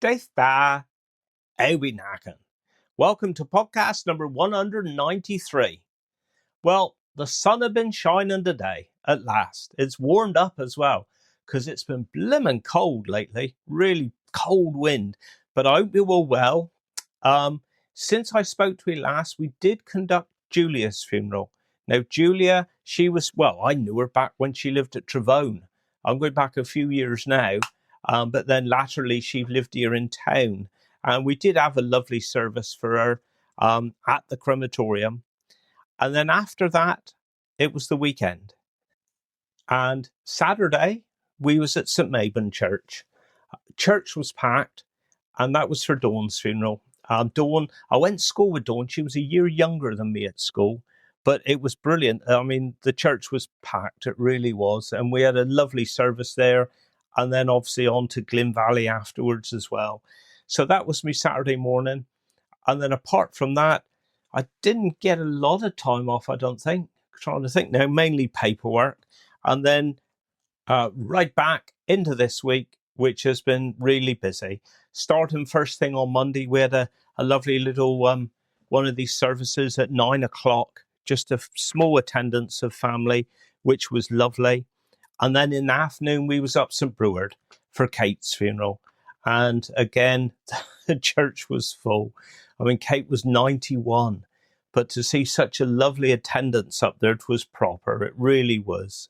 Death by Owie Nacken. Welcome to podcast number 193. Well, the sun had been shining today, at last. It's warmed up as well, because it's been blimmin' cold lately. Really cold wind. But I hope you were well. Since I spoke to you last, we did conduct Julia's funeral. Now, Julia, I knew her back when she lived at Treadwell. I'm going back a few years now. But then latterly she lived here in town, and we did have a lovely service for her at the crematorium. And then after that, it was the weekend. And Saturday, we was at St. Mabon Church. Church was packed, and that was for Dawn's funeral. Dawn, I went to school with Dawn. She was a year younger than me at school, but it was brilliant. I mean, the church was packed. It really was. And we had a lovely service there. And then obviously on to Glyn Valley afterwards as well. So that was me Saturday morning. And then apart from that, I didn't get a lot of time off, I don't think. I'm trying to think now, mainly paperwork. And then right back into this week, which has been really busy. Starting first thing on Monday, we had a lovely little one of these services at 9 o'clock. Just a small attendance of family, which was lovely. And then in the afternoon, we was up St. Breward for Kate's funeral. And again, the church was full. I mean, Kate was 91. But to see such a lovely attendance up there, it was proper. It really was.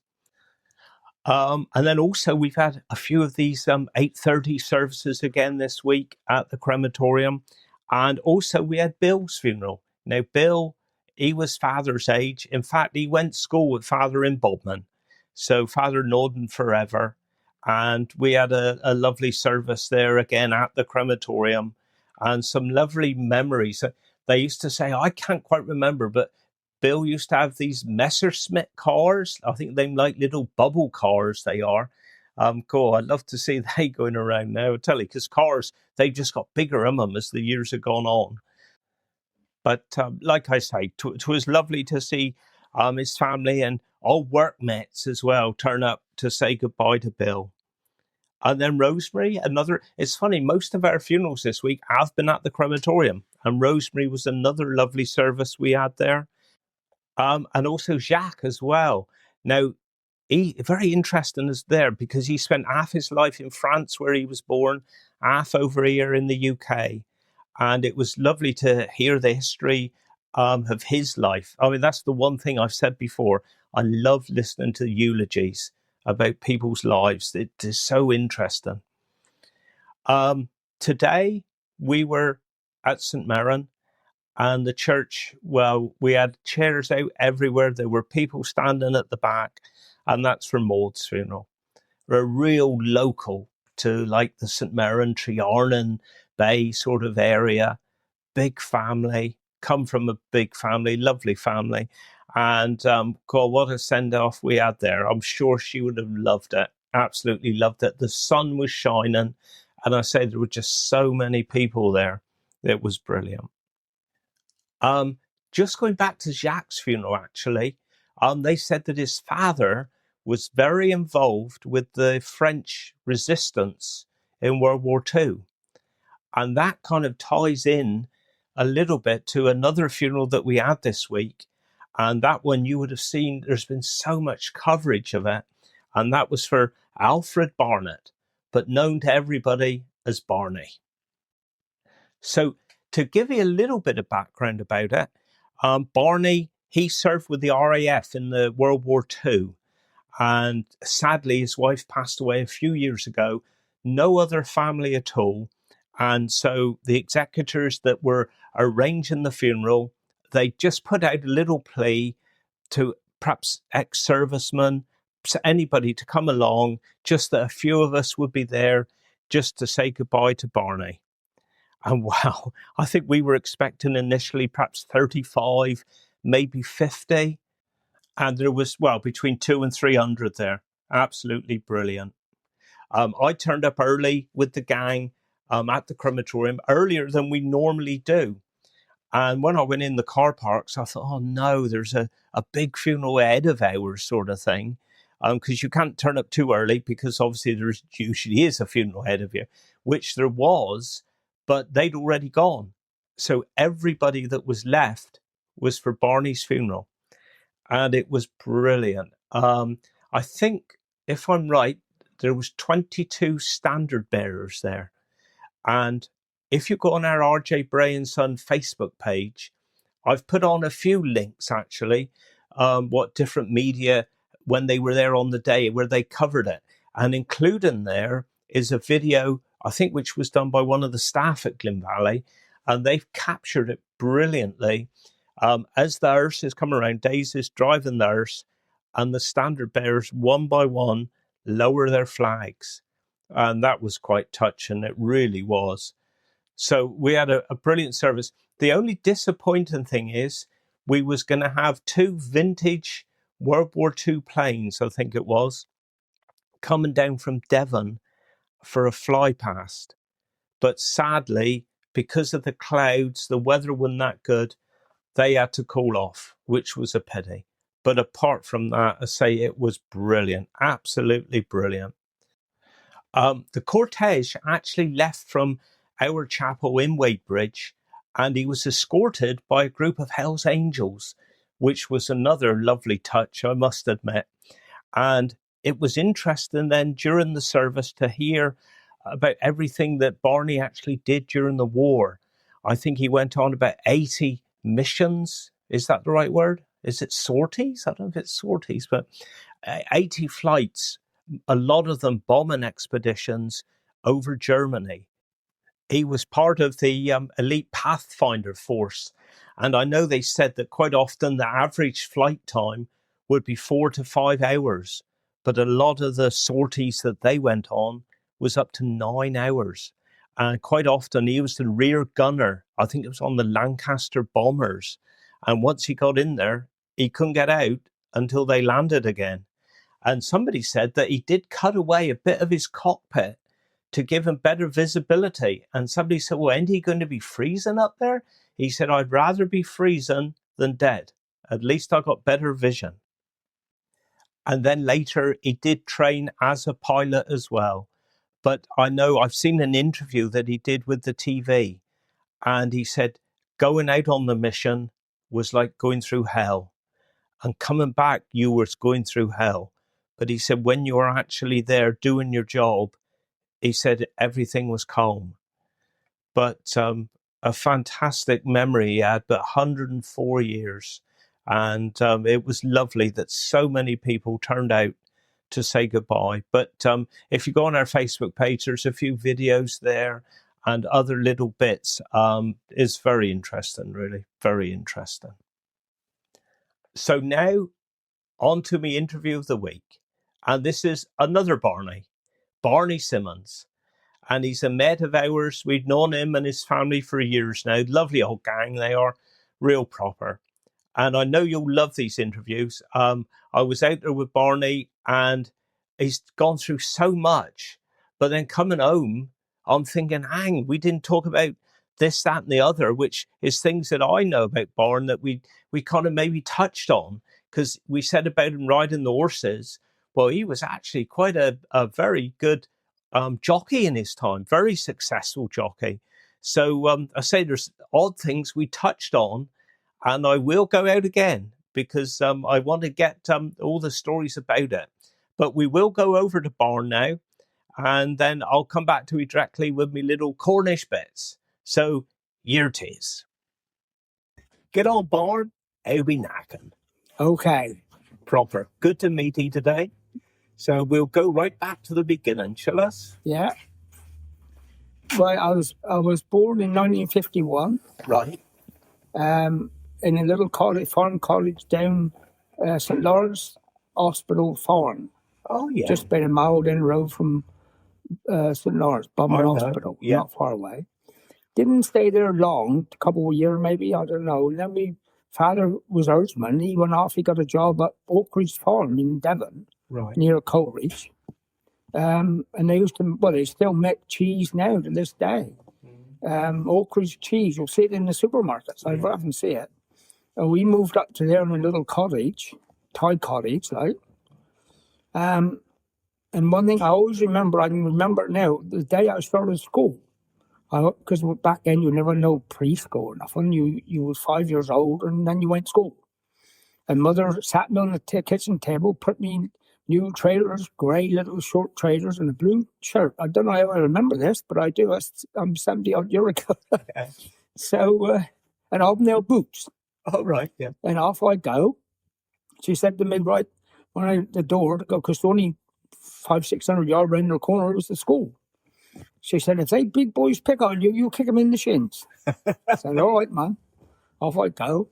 And then also we've had a few of these 8:30 services again this week at the crematorium. And also we had Bill's funeral. Now, Bill, he was Father's age. In fact, he went to school with Father in Bodmin. So Father Norden forever. And we had a lovely service there again at the crematorium and some lovely memories. They used to say, I can't quite remember, but Bill used to have these Messerschmitt cars. I think they're like little bubble cars they are. Cool. I'd love to see they going around now. I tell you, because cars, they just got bigger in them as the years have gone on. But like I say, it was lovely to see his family and all workmates as well turn up to say goodbye to Bill. And then Rosemary, it's funny, most of our funerals this week have been at the crematorium. And Rosemary was another lovely service we had there. And also Jacques as well. Now, he very interesting is there because he spent half his life in France where he was born, half over here in the UK. And it was lovely to hear the history of his life. I mean, that's the one thing I've said before. I love listening to eulogies about people's lives. It is so interesting. Today, we were at St. Maron and the church, well, we had chairs out everywhere. There were people standing at the back, and that's for Maud's funeral. We're a real local to like the St. Maron, Triarnan Bay sort of area. Big family, come from a big family, lovely family. And God, what a send-off we had there. I'm sure she would have loved it, absolutely loved it. The sun was shining, and I say there were just so many people there. It was brilliant. Just going back to Jacques' funeral, actually, they said that his father was very involved with the French resistance in World War II. And that kind of ties in a little bit to another funeral that we had this week. And that one you would have seen, there's been so much coverage of it. And that was for Alfred Barnett, but known to everybody as Barney. So to give you a little bit of background about it, Barney, he served with the RAF in the World War II. And sadly, his wife passed away a few years ago. No other family at all. And so the executors that were arranging the funeral, they just put out a little plea to perhaps ex-servicemen, anybody to come along, just that a few of us would be there just to say goodbye to Barney. And wow, I think we were expecting initially perhaps 35, maybe 50. And there was, between 200 and 300 there. Absolutely brilliant. I turned up early with the gang at the crematorium, earlier than we normally do. And when I went in the car parks, I thought, oh no, there's a big funeral ahead of ours sort of thing. because you can't turn up too early because obviously there usually is a funeral ahead of you, which there was, but they'd already gone. So everybody that was left was for Barney's funeral, and it was brilliant. I think, if I'm right, there was 22 standard bearers there. And if you go on our RJ Bray and Son Facebook page, I've put on a few links, actually, what different media, when they were there on the day, where they covered it. And including there is a video, I think, which was done by one of the staff at Glyn Valley, and they've captured it brilliantly. As the hearses come around, Daisy's driving the hearse, and the standard bearers, one by one, lower their flags. And that was quite touching. It really was. So we had a brilliant service. The only disappointing thing is we was going to have 2 vintage World War II planes, I think it was, coming down from Devon for a fly past. But sadly, because of the clouds, the weather wasn't that good, they had to call off, which was a pity. But apart from that, I say it was brilliant, absolutely brilliant. The cortege actually left from our chapel in Wadebridge, and he was escorted by a group of Hell's Angels, which was another lovely touch, I must admit. And it was interesting then during the service to hear about everything that Barney actually did during the war. I think he went on about 80 missions. Is that the right word? Is it sorties? I don't know if it's sorties, but 80 flights, a lot of them bombing expeditions over Germany. He was part of the elite Pathfinder force. And I know they said that quite often the average flight time would be 4 to 5 hours. But a lot of the sorties that they went on was up to 9 hours. And quite often he was the rear gunner. I think it was on the Lancaster bombers. And once he got in there, he couldn't get out until they landed again. And somebody said that he did cut away a bit of his cockpit to give him better visibility. And somebody said, well, ain't he going to be freezing up there? He said, I'd rather be freezing than dead. At least I got better vision. And then later he did train as a pilot as well. But I know I've seen an interview that he did with the TV. And he said going out on the mission was like going through hell. And coming back, you were going through hell. But he said when you were actually there doing your job, he said everything was calm. But a fantastic memory he had, but 104 years. And it was lovely that so many people turned out to say goodbye. But if you go on our Facebook page, there's a few videos there and other little bits. It's very interesting, really, very interesting. So now on to my interview of the week. And this is another Barney, Barney Simmonds. And he's a mate of ours. We've known him and his family for years now. Lovely old gang they are, real proper. And I know you'll love these interviews. I was out there with Barney and he's gone through so much. But then coming home, I'm thinking, hang, we didn't talk about this, that, and the other, which is things that I know about Barn that we kind of maybe touched on, because we said about him riding the horses. Well, he was actually quite a very good jockey in his time, very successful jockey. So I say there's odd things we touched on, and I will go out again because I want to get all the stories about it. But we will go over to Barn now, and then I'll come back to you directly with me little Cornish bits. So here it is. Get on, Barn. I'll be knacking. Okay. Proper. Good to meet you today. So we'll go right back to the beginning, shall us? Yeah. Well, I was born in 1951. Right. In a little college, farm college down St. Lawrence Hospital Farm. Oh, yeah. Just about a mile down the road from St. Lawrence, Bomber Hospital, not far away. Didn't stay there long, a couple of years maybe, I don't know. And then my father was herdsman. He went off, he got a job at Oak Ridge Farm in Devon, near Coleridge. And they used to, well, they still make cheese now to this day. Oak Ridge cheese, you'll see it in the supermarkets. I often see it. And we moved up to there in a little cottage, Thai cottage, like. And one thing I always remember, I can remember it now, the day I started school. Because back then you never know preschool or nothing. You was 5 years old and then you went to school. And Mother sat me on the kitchen table, put me in new trailers, grey little short trailers and a blue shirt. I don't know how I remember this, but I do. I'm 70-odd years ago. Okay. So, and hobnail boots. Oh, right, yeah. And off I go. She said to me, right, when I the door to go, because only 500-600 yards around the corner was the school. She said, if they big boys pick on you, you kick them in the shins. I said, all right, man. Off I go.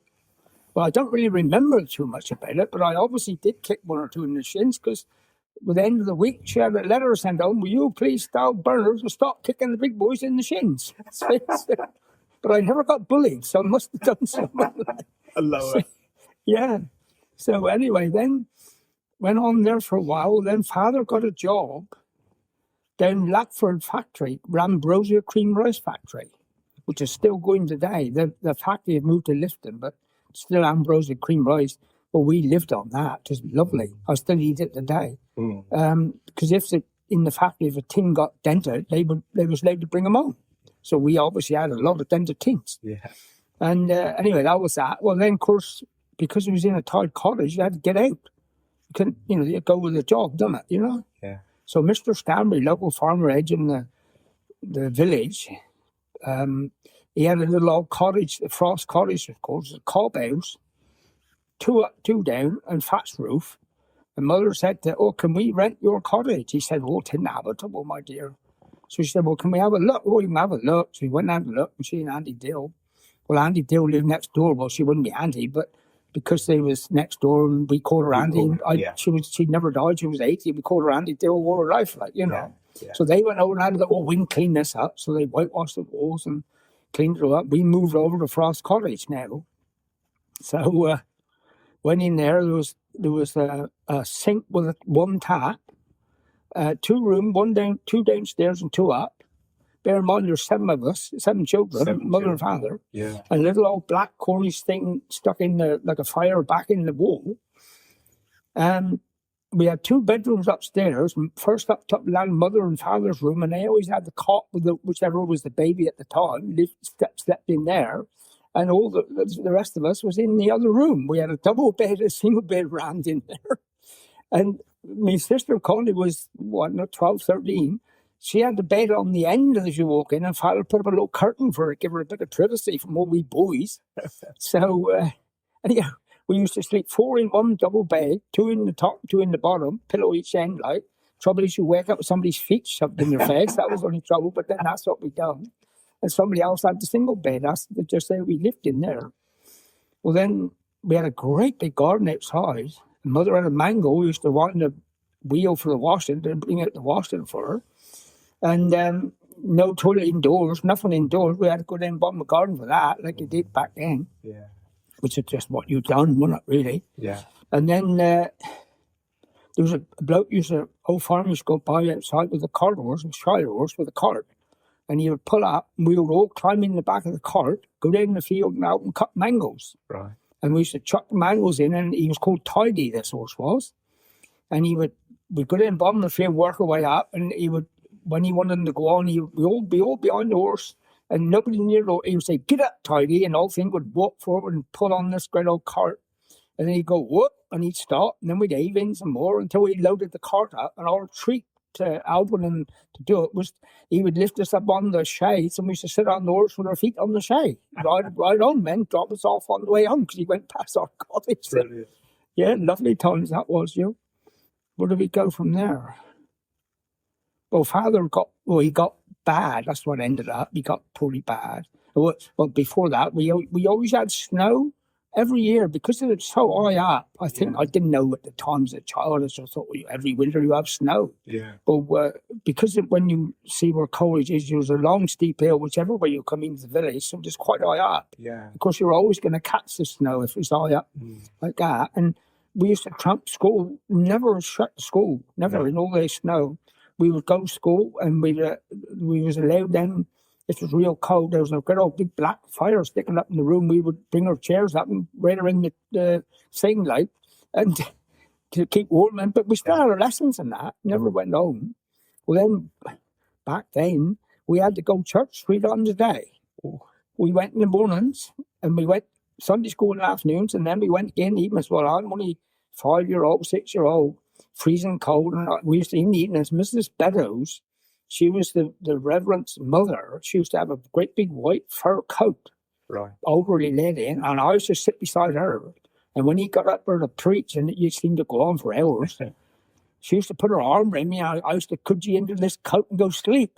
Well, I don't really remember too much about it, but I obviously did kick one or two in the shins because at the end of the week, she had a letter sent home, will you please tell Berners to stop kicking the big boys in the shins? But I never got bullied, so I must have done something. I love it. Yeah. So anyway, then went on there for a while. Then Father got a job down Lackford factory, Ambrosia Cream Rice Factory, which is still going today. The factory had moved to Lifton, but still Ambrosia Cream Rice. Well, we lived on that. It was lovely. I still eat it today. Because in the factory, if a tin got dented, they was allowed to bring them home. So we obviously had a lot of dented tins. Yeah. And anyway, that was that. Well, then, of course, because it was in a tight cottage, you had to get out. You couldn't, you go with the job, done it, Yeah. So Mr. Stanley, local farmer edge in the village, he had a little old cottage, the Frost Cottage, of course, a cob house, two up, two down, and thatched roof. And Mother said, can we rent your cottage? He said, it's inhabitable, my dear. So she said, well, can we have a look? Oh, you can have a look. So we went and had a look, and she and Auntie Dill. Well, Auntie Dill lived next door. Well, she wouldn't be Auntie, but because they was next door and we called her Auntie, she never died, she was 80, we called her Auntie Dill all her life, Yeah. So they went over and had we can clean this up. So they whitewashed the walls and cleaned it up. We moved over to Frost Cottage now. So went in there, there was a sink with one tap, 2 room, two downstairs and 2 up. Bear in mind, there's 7 of us, 7 children, mother and father. Yeah. A little old black Cornish thing stuck in like a fire back in the wall. We had 2 bedrooms upstairs. First up top, mother and father's room, and they always had the cot with whichever was the baby at the time, slept in there. And all the rest of us was in the other room. We had a double bed, a single bed rammed in there. And my sister Connie was, 12, 13. She had the bed on the end as you walk in, and Father put up a little curtain for her, give her a bit of privacy from all we boys. So, anyhow, we used to sleep 4 in one double bed, 2 in the top, 2 in the bottom, pillow each end, like. Trouble is you wake up with somebody's feet shoved in your face. That was only trouble, but then that's what we done. And somebody else had the single bed. That's just how we lived in there. Well, then we had a great big garden outside. Mother had a mango. We used to wind the wheel for the washing, then bring out the washing for her. And no toilet indoors, nothing indoors. We had to go down and bottom the garden for that, like you did back then. Yeah. Which is just what you've done, wasn't it, really? Yeah. And then there was a bloke old farmer used to go by outside with the cart horse, a shire horse with a cart. And he would pull up, and we would all climb in the back of the cart, go down the field and out and cut mangoes. Right. And we used to chuck the mangoes in, and he was called Tidy, this horse was. And we'd go down and bottom the field, work our way up, and he would, when he wanted them to go on, we'd all be behind the horse, and nobody near the horse. He would say, get up, Tidy, and all thing would walk forward and pull on this great old cart. And then he'd go, whoop, and he'd stop, and then we'd heave in some more until we loaded the cart up. And our treat to Alfred and to do it was he would lift us up on the shades, and we used to sit on the horse with our feet on the shade. Right on, man, drop us off on the way home because he went past our cottage. Brilliant. Yeah, lovely times that was, Where did we go from there? Well, Father he got bad. That's what ended up. He got pretty bad. Well, before that, we always had snow every year because it was so high up. I think I didn't know at the time as a child. I just thought every winter you have snow. Yeah. But because when you see where Coleridge is, there's a long steep hill, whichever way you come into the village, so it's quite high up. Yeah. Of course, you're always going to catch the snow if it's high up like that. And we used to tramp school, never shut school, never in all the snow. We would go to school, and we was allowed then. It was real cold. There was a great old big black fire sticking up in the room. We would bring our chairs up and right around the thing, like, and to keep warm. But we still had our lessons and that. Never went home. Well, then, back then, we had to go to church 3 times a day. Oh. We went in the mornings, and we went Sunday school in the afternoons, and then we went again evenings. Well, I'm only 5-year-old, 6-year-old, freezing cold, and we used to in the evenings. Mrs. Beddoes, she was the reverend's mother. She used to have a great big white fur coat, right, overly lady, and I used to sit beside her. And when he got up there to preach, and it seemed to go on for hours, she used to put her arm around me. I used to cudgy into this coat and go sleep.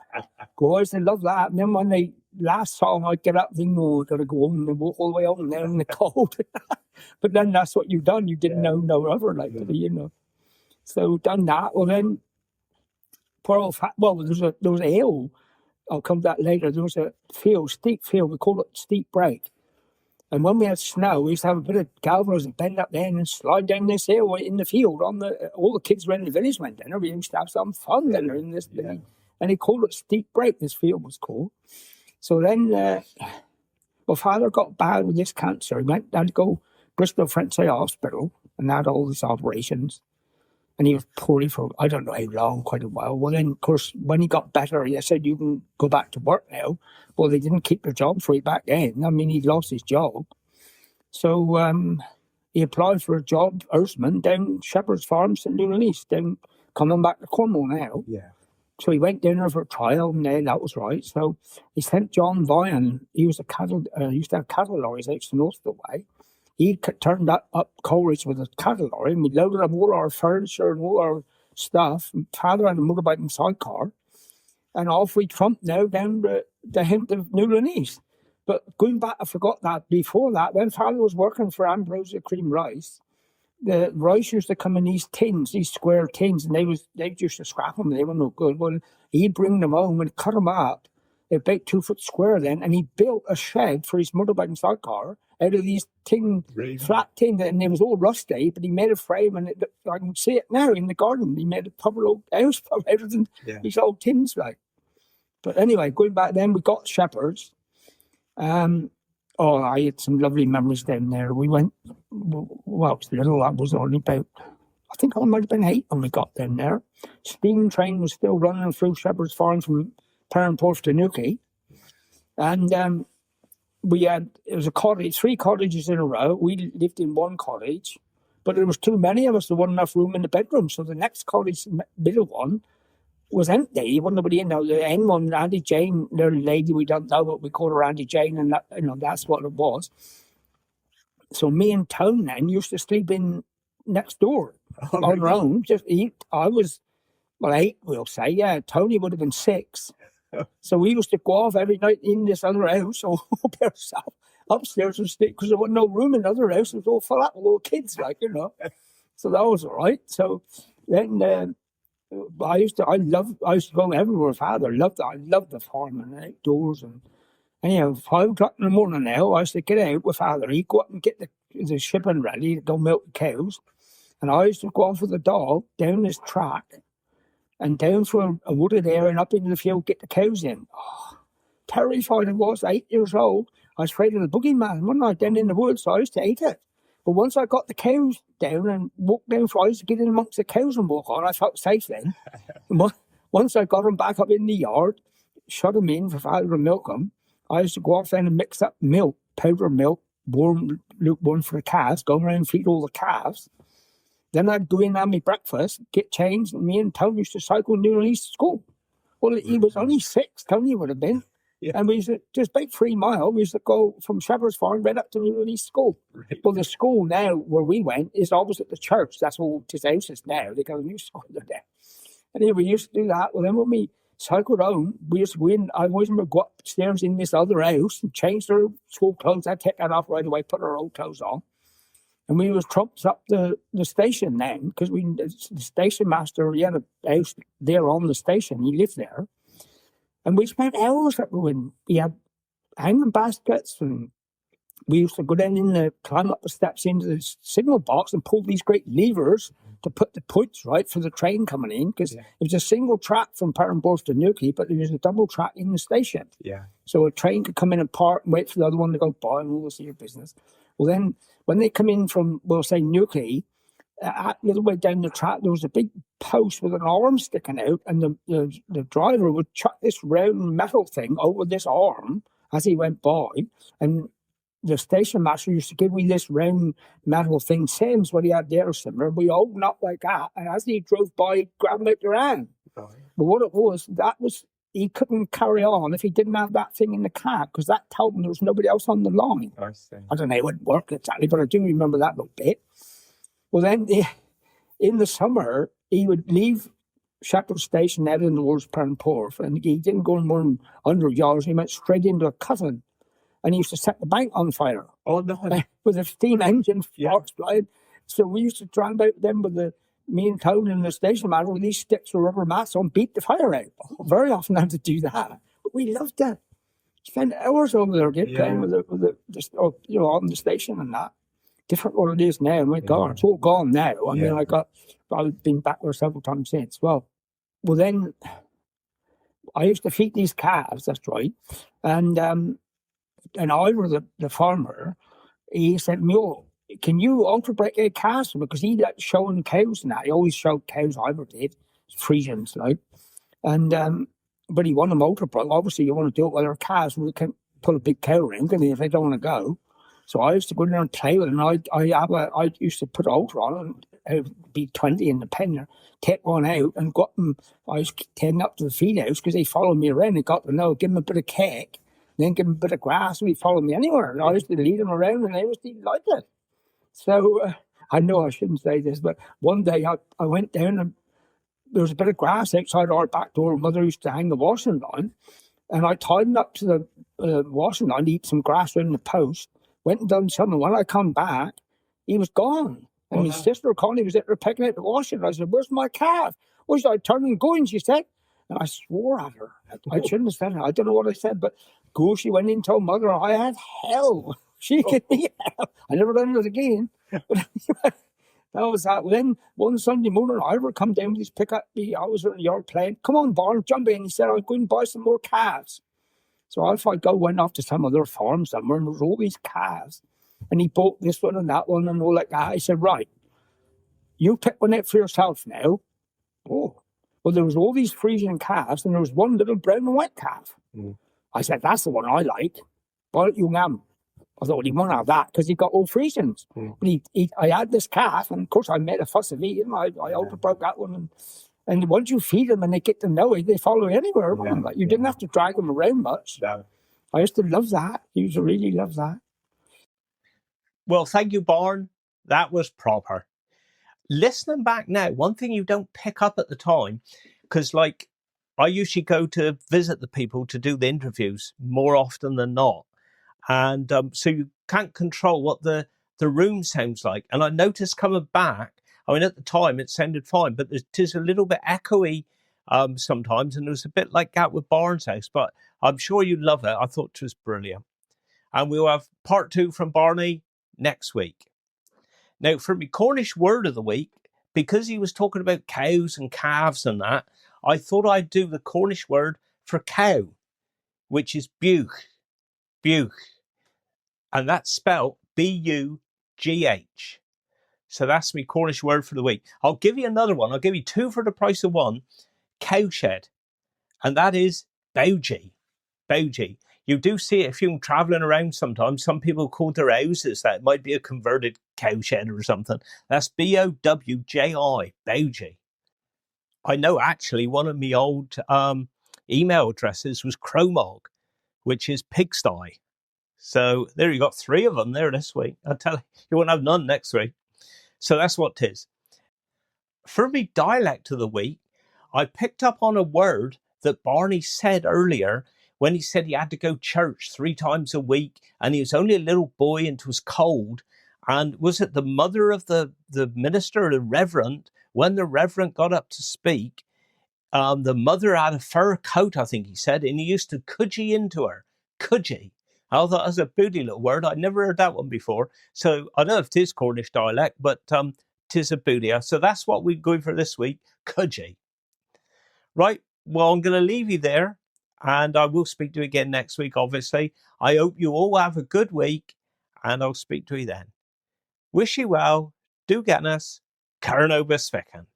Boys, they love that. And then when the last song, I'd get up and think, oh, I've got to go home and walk all the way home there in the cold. But then that's what you've done. You didn't know no other, like, you know. So done that. Well, then, there was a hill. I'll come to that later. There was a field, steep field. We called it Steep Break. And when we had snow, we used to have a bit of galvanizing and bend up there and slide down this hill in the field. All the kids around the village went down there. We used to have some fun down there in this. Yeah. And he called it Steep Break, this field was called. So then, my father got bad with this cancer. He had to go Bristol French Hospital and had all these operations. And he was poorly for, I don't know how long, quite a while. Well, then, of course, when he got better, they said, you can go back to work now. Well, they didn't keep their job for him back then. I mean, he lost his job. So he applied for a job, Earthman, down Shepherd's Farm, St. Louis, down coming back to Cornwall now. Yeah. So he went down there for a trial, and then that was right. So he sent John Vine. He was used to have cattle lorries out to North the way. He turned up Coleridge with a cattle lorry, and we loaded up all our furniture and all our stuff. And Father had a motorbike and sidecar, and off we trumped now down the hint of Newland East. But going back, I forgot that before that, when Father was working for Ambrosia Cream Rice, the rice used to come in these tins, these square tins, and they used to scrap them. They were no good. Well, he'd bring them home and cut them up. They're about 2 foot square then, and he built a shed for his motorbike and sidecar out of these flat tin, and it was all rusty, but he made a frame, and I can see it now in the garden. He made a proper old house out of these old tins, like. But anyway, going back then, we got Shepherd's. I had some lovely memories down there. We went, well, I was little, I was only about, I think I might have been 8 when we got down there. Steam train was still running through Shepherd's Farm from Perranporth to Newquay. And it was a cottage, 3 cottages in a row. We lived in one cottage, but there was too many of us. There wasn't enough room in the bedroom. So the next cottage, middle one, was empty. Nobody in there. The end one, Auntie Jane, the lady we don't know, but we called her Auntie Jane, and that, that's what it was. So me and Tone then used to sleep in next door on our own. Just eat. I was 8, we'll say. Yeah, Tony would have been 6. So we used to go off every night in this other house, or by ourselves, upstairs and sleep, because there wasn't no room in the other house. It was all full up with little kids, like, So that was all right. So then I used to go everywhere with Father. I loved the farm and the outdoors. And anyhow, 5 o'clock in the morning now, I used to get out with Father. He'd go up and get the shipping ready to go milk the cows. And I used to go off with the dog down this track and down through a wooded area and up into the field, get the cows in. Oh, terrified I was, 8 years old. I was afraid of the boogeyman one night down in the woods, so I used to hate it. But once I got the cows down and walked down, I used to get in amongst the cows and walk on. I felt safe then. Once I got them back up in the yard, shut them in for Father to milk them, I used to go off then and mix up milk, powdered milk, warm, lukewarm for the calves, go around and feed all the calves. Then I'd go in and have my breakfast, get changed, and me and Tony used to cycle Newland East to school. Well, he was only 6, Tony would have been. Yeah. And we used to, just about 3 miles, we used to go from Shepherd's Farm right up to Newland East School. Right. Well, the school now where we went is opposite the church. That's all his houses now. They got a new school there. And we used to do that. Well, then when we cycled home, we used to go in. I always remember go upstairs in this other house and change their school clothes. I'd take that off right away, put our old clothes on. And we was trumps up the station then, because the station master, he had a house there on the station. He lived there. And we spent hours at Rowan. We had hanging baskets, and we used to go down climb up the steps into the signal box and pull these great levers to put the points right for the train coming in, because it was a single track from Perranporth to Newquay, but there was a double track in the station. Yeah. So a train could come in and park and wait for the other one to go by, and all this your business. Well, then, when they come in from, we'll say, Newquay, the other way down the track, there was a big post with an arm sticking out, and the driver would chuck this round metal thing over this arm as he went by, and the station master used to give me this round metal thing, same as what he had there, similar. We opened up like that, and as he drove by, grabbed him out the hand. Oh, yeah. But what it was, he couldn't carry on if he didn't have that thing in the cab, because that told him there was nobody else on the line. I see. I don't know how it worked exactly, but I do remember that little bit. Well, then, in the summer, he would leave Shepherd Station out in the Wars Perranporth, and he didn't go more than 100 yards. He went straight into a cutting, and he used to set the bank on fire. Oh, no. With a steam engine, sparks flying. So we used to try about them with me and Tony and the station master with these sticks with rubber mats on, beat the fire out. Very often I had to do that. But we loved it. Spent hours over there playing with on the station and that. Different what it is now. My God, it's all gone now. I mean, I've been back there several times since. Well, then I used to feed these calves. That's right. And Ivor, the farmer, he said, "Mule, can you alter break a calves?" Because he liked showing cows and that. He always showed cows. Ivor did, Frisians like, and but he wanted them alter break. Obviously, you want to do it with their calves. We can't put a big cow around, can you, if they don't want to go. So I used to go in there and play with it, and I used to put an altar on it, and it would be 20 in the pen, take one out and got them. I was taking up to the feed house because they followed me around. They got to know, give them a bit of cake, then give them a bit of grass, and they followed me anywhere. And I used to lead them around, and they was delighted. So I know I shouldn't say this, but one day I went down, and there was a bit of grass outside our back door. Mother used to hang the washing line, and I tied him up to the washing line to eat some grass around the post. Went and done something. When I come back, he was gone. And my sister Connie was out there picking out the washing. I said, "Where's my calf?" "Oh, should I turn and go?" And she said, and I swore at her. I shouldn't have said it. I don't know what I said, but go. She went in and told Mother I had hell. She gave me hell. I never done it again. But that was that. Then one Sunday morning, Ivor come down with his pickup. I was in the yard playing. "Come on, Barn, jump in." He said, "I'll go and buy some more calves." So off I go, went off to some other farm somewhere, and there was all these calves. And he bought this one and that one and all like that. I said, "Right, you pick one out for yourself now." Oh. Well, there was all these Frisian calves, and there was one little brown and white calf. Mm. I said, "That's the one I like. Why don't you have?" I thought, well, he won't have that because he got all Frisians. Mm. But I had this calf, and of course I made a fuss of eating him. I broke that one. And once you feed them and they get to know it, they follow you anywhere. Yeah. You didn't have to drag them around much. No. I used to love that. I used to really love that. Well, thank you, Barn. That was proper. Listening back now, one thing you don't pick up at the time, because like I usually go to visit the people to do the interviews more often than not. And so you can't control what the room sounds like. And I noticed coming back, I mean, at the time, it sounded fine, but it is a little bit echoey sometimes, and it was a bit like that with Barnes House, but I'm sure you love it. I thought it was brilliant. And we'll have part 2 from Barney next week. Now, for my Cornish word of the week, because he was talking about cows and calves and that, I thought I'd do the Cornish word for cow, which is buch. Buch. And that's spelled B-U-G-H. So that's my Cornish word for the week. I'll give you another one. I'll give you 2 for the price of 1. Cowshed. And that is bougie. Bougie. You do see it if you're travelling around sometimes. Some people call their houses that. It might be a converted cowshed or something. That's B-O-W-J-I. Bougie. I know actually one of my old email addresses was Cromog, which is pigsty. So there you got 3 of them there this week. I tell you, you won't have none next week. So that's what it is. For me dialect of the week, I picked up on a word that Barney said earlier when he said he had to go church 3 times a week and he was only a little boy and it was cold. And was it the mother of the minister, the reverend, when the reverend got up to speak, the mother had a fur coat, I think he said, and he used to cudgy into her. Cudgy. I thought that was a booty little word. I'd never heard that one before. So I don't know if it is Cornish dialect, but tis a booty. So that's what we're going for this week, cudgy. Right, well, I'm going to leave you there, and I will speak to you again next week, obviously. I hope you all have a good week, and I'll speak to you then. Wish you well. Do get us. Carno Bisfican.